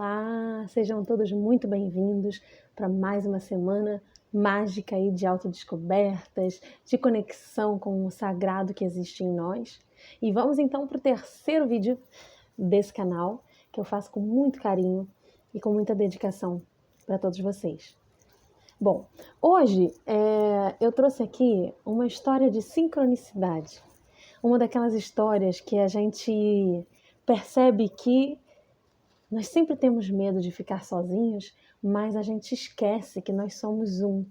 Olá, sejam todos muito bem-vindos para mais uma semana mágica aí de autodescobertas, de conexão com o sagrado que existe em nós. E vamos então para o terceiro vídeo desse canal, que eu faço com muito carinho e com muita dedicação para todos vocês. Bom, hoje eu trouxe aqui uma história de sincronicidade. Uma daquelas histórias que a gente percebe que nós sempre temos medo de ficar sozinhos, mas a gente esquece que nós somos um.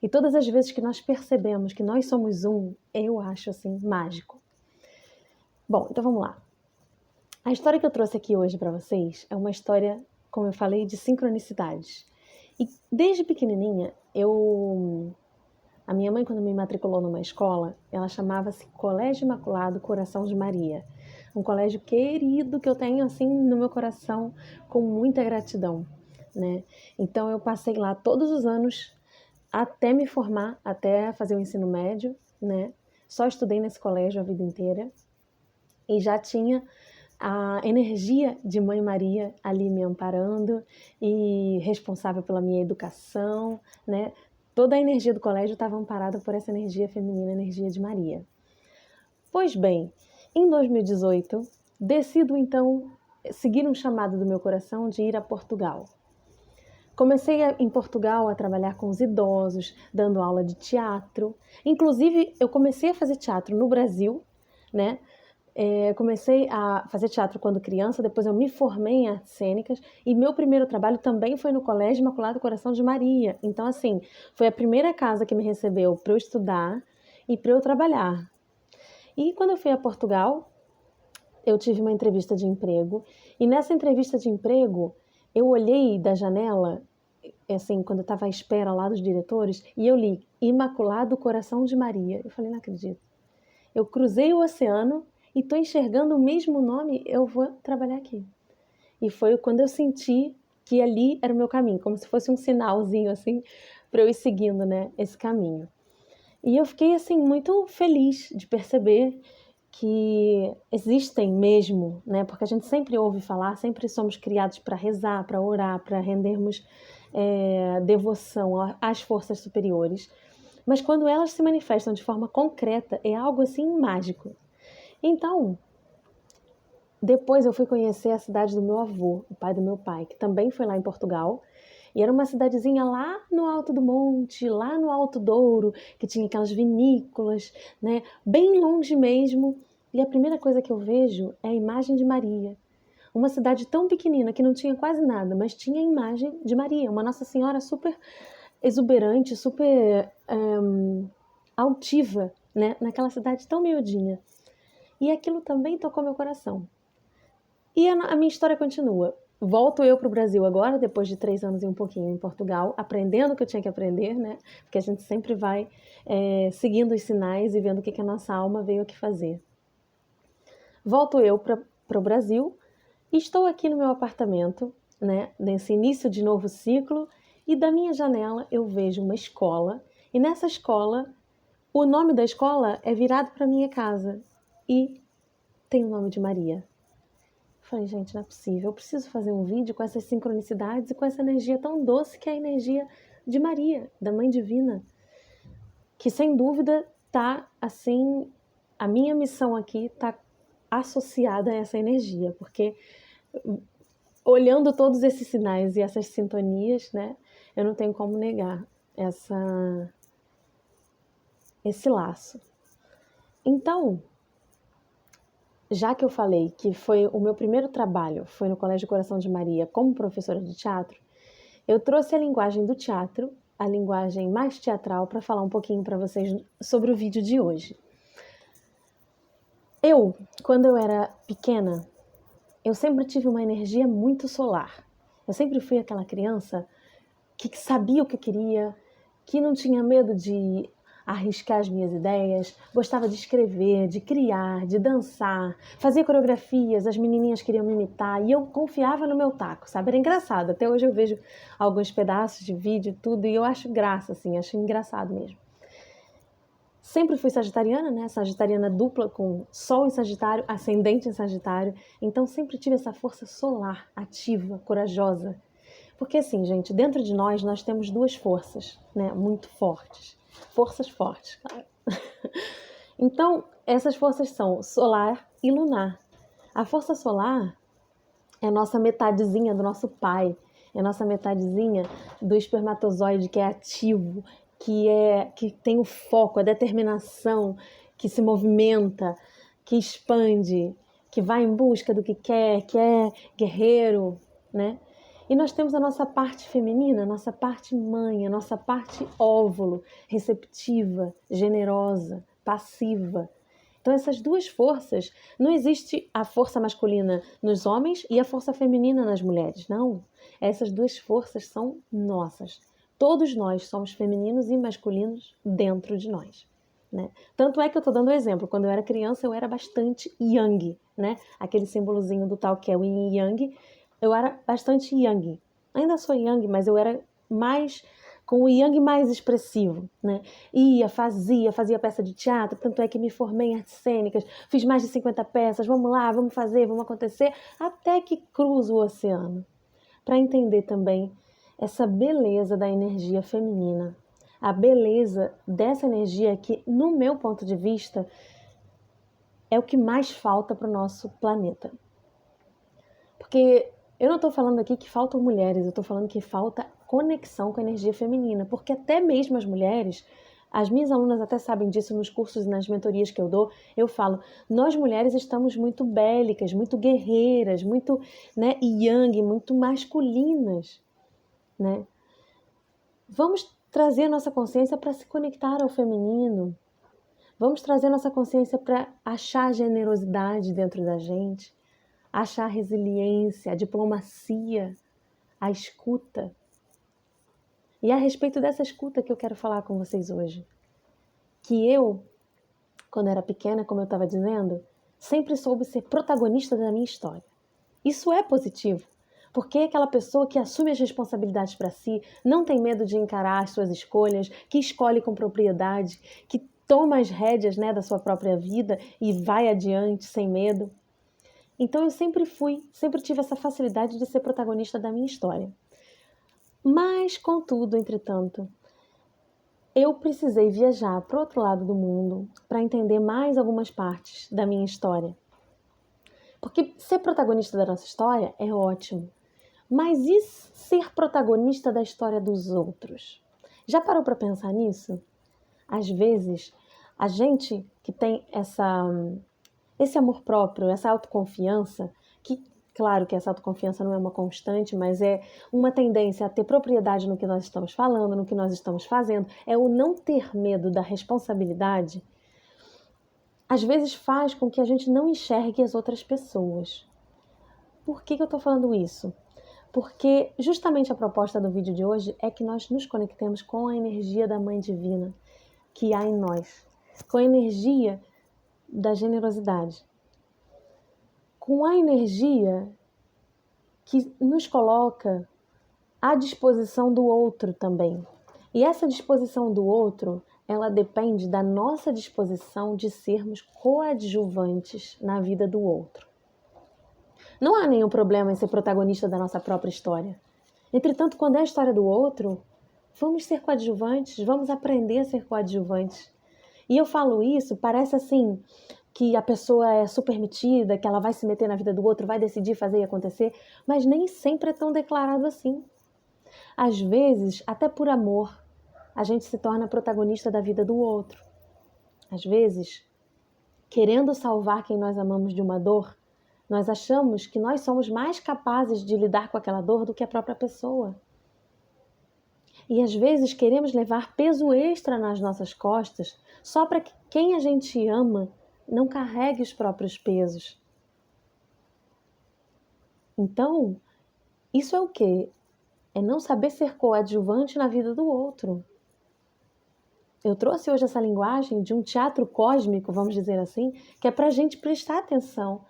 E todas as vezes que nós percebemos que nós somos um, eu acho assim mágico. Bom, então vamos lá. A história que eu trouxe aqui hoje para vocês é uma história, como eu falei, de sincronicidades. E desde pequenininha, a minha mãe, quando me matriculou numa escola, ela chamava-se Colégio Imaculado Coração de Maria. Um colégio querido que eu tenho assim no meu coração com muita gratidão, né? Então eu passei lá todos os anos até me formar, até fazer o ensino médio, né? Só estudei nesse colégio a vida inteira e já tinha a energia de Mãe Maria ali me amparando e responsável pela minha educação, né? Toda a energia do colégio estava amparada por essa energia feminina, energia de Maria. Pois bem, em 2018, decido então seguir um chamado do meu coração de ir a Portugal. Comecei em Portugal a trabalhar com os idosos, dando aula de teatro. Inclusive, eu comecei a fazer teatro no Brasil, né? Comecei a fazer teatro quando criança, depois eu me formei em artes cênicas e meu primeiro trabalho também foi no Colégio Imaculado Coração de Maria. Então, assim, foi a primeira casa que me recebeu para eu estudar e para eu trabalhar. E quando eu fui a Portugal, eu tive uma entrevista de emprego e nessa entrevista de emprego eu olhei da janela, assim, quando eu estava à espera lá dos diretores, e eu li Imaculado Coração de Maria. Eu falei, não acredito. Eu cruzei o oceano e estou enxergando o mesmo nome, eu vou trabalhar aqui. E foi quando eu senti que ali era o meu caminho, como se fosse um sinalzinho assim para eu ir seguindo, né, esse caminho. E eu fiquei assim muito feliz de perceber que existem mesmo, né? Porque a gente sempre ouve falar, sempre somos criados para rezar, para orar, para rendermos devoção às forças superiores. Mas quando elas se manifestam de forma concreta, é algo assim mágico. Então, depois eu fui conhecer a cidade do meu avô, o pai do meu pai, que também foi lá em Portugal. E era uma cidadezinha lá no alto do monte, lá no Alto Douro, que tinha aquelas vinícolas, né? Bem longe mesmo. E a primeira coisa que eu vejo é a imagem de Maria. Uma cidade tão pequenina que não tinha quase nada, mas tinha a imagem de Maria, uma Nossa Senhora super exuberante, super altiva, né? Naquela cidade tão miudinha. E aquilo também tocou meu coração. E a minha história continua. Volto eu para o Brasil agora, depois de 3 anos e um pouquinho em Portugal, aprendendo o que eu tinha que aprender, né? Porque a gente sempre vai seguindo os sinais e vendo o que a nossa alma veio aqui fazer. Volto eu para o Brasil e estou aqui no meu apartamento, né? Nesse início de novo ciclo, e da minha janela eu vejo uma escola, e nessa escola, o nome da escola é virado para minha casa e tem o nome de Maria. Falei, gente, não é possível, eu preciso fazer um vídeo com essas sincronicidades e com essa energia tão doce que é a energia de Maria, da Mãe Divina, que sem dúvida tá assim, a minha missão aqui tá associada a essa energia, porque olhando todos esses sinais e essas sintonias, né, eu não tenho como negar esse laço. Então, já que eu falei que foi o meu primeiro trabalho, foi no Colégio Coração de Maria como professora de teatro, eu trouxe a linguagem do teatro, a linguagem mais teatral, para falar um pouquinho para vocês sobre o vídeo de hoje. Quando eu era pequena, eu sempre tive uma energia muito solar. Eu sempre fui aquela criança que sabia o que queria, que não tinha medo de arriscar as minhas ideias, gostava de escrever, de criar, de dançar, fazia coreografias, as menininhas queriam me imitar e eu confiava no meu taco, sabe? Era engraçado, até hoje eu vejo alguns pedaços de vídeo e tudo e eu acho graça, assim, acho engraçado mesmo. Sempre fui sagitariana, né? Sagitariana dupla com Sol em Sagitário, ascendente em Sagitário. Então sempre tive essa força solar, ativa, corajosa. Porque assim, gente, dentro de nós temos duas forças, né? Muito fortes. Forças fortes, claro. Então, essas forças são solar e lunar. A força solar é a nossa metadezinha do nosso pai, é a nossa metadezinha do espermatozoide que é ativo, que tem o foco, a determinação, que se movimenta, que expande, que vai em busca do que é guerreiro, né? E nós temos a nossa parte feminina, a nossa parte mãe, a nossa parte óvulo, receptiva, generosa, passiva. Então essas duas forças, não existe a força masculina nos homens e a força feminina nas mulheres, não. Essas duas forças são nossas. Todos nós somos femininos e masculinos dentro de nós, né? Tanto é que eu estou dando um exemplo. Quando eu era criança, eu era bastante yang, né? Aquele símbolozinho do tal que é o yin e yang. Eu era bastante yang. Ainda sou yang, mas eu era mais com o yang mais expressivo, né? Fazia peça de teatro, tanto é que me formei em artes cênicas, fiz mais de 50 peças, vamos lá, vamos fazer, vamos acontecer, até que cruzo o oceano, para entender também essa beleza da energia feminina, a beleza dessa energia que, no meu ponto de vista, é o que mais falta para o nosso planeta. Porque eu não estou falando aqui que faltam mulheres, eu estou falando que falta conexão com a energia feminina, porque até mesmo as mulheres, as minhas alunas até sabem disso nos cursos e nas mentorias que eu dou, eu falo, nós mulheres estamos muito bélicas, muito guerreiras, muito, né, yang, muito masculinas, né? Vamos trazer a nossa consciência para se conectar ao feminino, vamos trazer a nossa consciência para achar a generosidade dentro da gente, achar a resiliência, a diplomacia, a escuta. E é a respeito dessa escuta que eu quero falar com vocês hoje. Que eu, quando era pequena, como eu estava dizendo, sempre soube ser protagonista da minha história. Isso é positivo, porque é aquela pessoa que assume as responsabilidades para si, não tem medo de encarar as suas escolhas, que escolhe com propriedade, que toma as rédeas, né, da sua própria vida e vai adiante sem medo. Então eu sempre tive essa facilidade de ser protagonista da minha história. Mas, contudo, entretanto, eu precisei viajar para o outro lado do mundo para entender mais algumas partes da minha história. Porque ser protagonista da nossa história é ótimo, mas e ser protagonista da história dos outros? Já parou para pensar nisso? Às vezes, a gente que tem esse amor próprio, essa autoconfiança, que claro que essa autoconfiança não é uma constante, mas é uma tendência a ter propriedade no que nós estamos falando, no que nós estamos fazendo, é o não ter medo da responsabilidade, às vezes faz com que a gente não enxergue as outras pessoas. Por que eu estou falando isso? Porque justamente a proposta do vídeo de hoje é que nós nos conectemos com a energia da Mãe Divina que há em nós, com a energia da generosidade, com a energia que nos coloca à disposição do outro também. E essa disposição do outro, ela depende da nossa disposição de sermos coadjuvantes na vida do outro. Não há nenhum problema em ser protagonista da nossa própria história. Entretanto, quando é a história do outro, vamos ser coadjuvantes, vamos aprender a ser coadjuvantes. E eu falo isso, parece assim, que a pessoa é super metida, que ela vai se meter na vida do outro, vai decidir fazer e acontecer, mas nem sempre é tão declarado assim. Às vezes, até por amor, a gente se torna protagonista da vida do outro. Às vezes, querendo salvar quem nós amamos de uma dor, nós achamos que nós somos mais capazes de lidar com aquela dor do que a própria pessoa. E às vezes queremos levar peso extra nas nossas costas só para que quem a gente ama não carregue os próprios pesos. Então, isso é o quê? É não saber ser coadjuvante na vida do outro. Eu trouxe hoje essa linguagem de um teatro cósmico, vamos dizer assim, que é para a gente prestar atenção,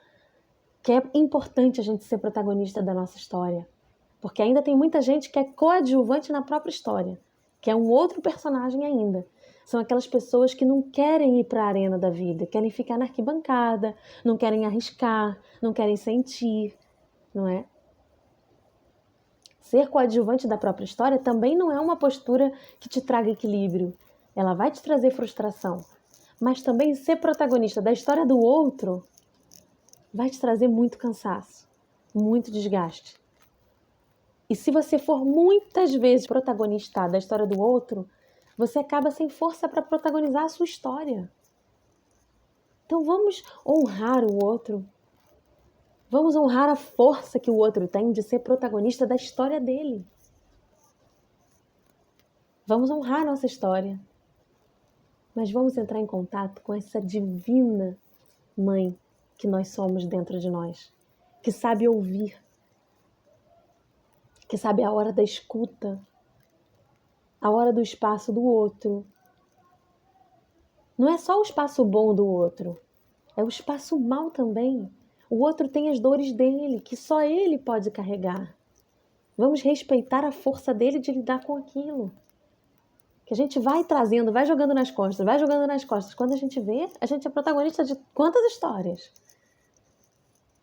que é importante a gente ser protagonista da nossa história. Porque ainda tem muita gente que é coadjuvante na própria história, que é um outro personagem ainda. São aquelas pessoas que não querem ir para a arena da vida, querem ficar na arquibancada, não querem arriscar, não querem sentir, não é? Ser coadjuvante da própria história também não é uma postura que te traga equilíbrio. Ela vai te trazer frustração. Mas também ser protagonista da história do outro vai te trazer muito cansaço, muito desgaste. E se você for muitas vezes protagonista da história do outro, você acaba sem força para protagonizar a sua história. Então vamos honrar o outro. Vamos honrar a força que o outro tem de ser protagonista da história dele. Vamos honrar a nossa história. Mas vamos entrar em contato com essa divina mãe que nós somos dentro de nós, que sabe ouvir, que sabe a hora da escuta, a hora do espaço do outro. Não é só o espaço bom do outro, é o espaço mau também. O outro tem as dores dele, que só ele pode carregar. Vamos respeitar a força dele de lidar com aquilo. Que a gente vai trazendo, vai jogando nas costas, vai jogando nas costas. Quando a gente vê, a gente é protagonista de quantas histórias?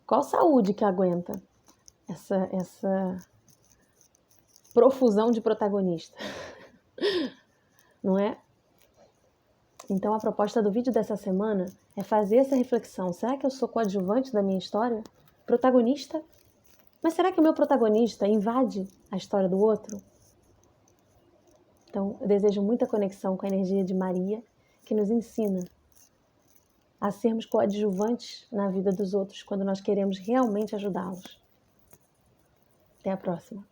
Qual saúde que aguenta essa profusão de protagonista? Não é? Então a proposta do vídeo dessa semana é fazer essa reflexão. Será que eu sou coadjuvante da minha história? Protagonista? Mas será que o meu protagonista invade a história do outro? Então eu desejo muita conexão com a energia de Maria, que nos ensina a sermos coadjuvantes na vida dos outros quando nós queremos realmente ajudá-los. Até a próxima.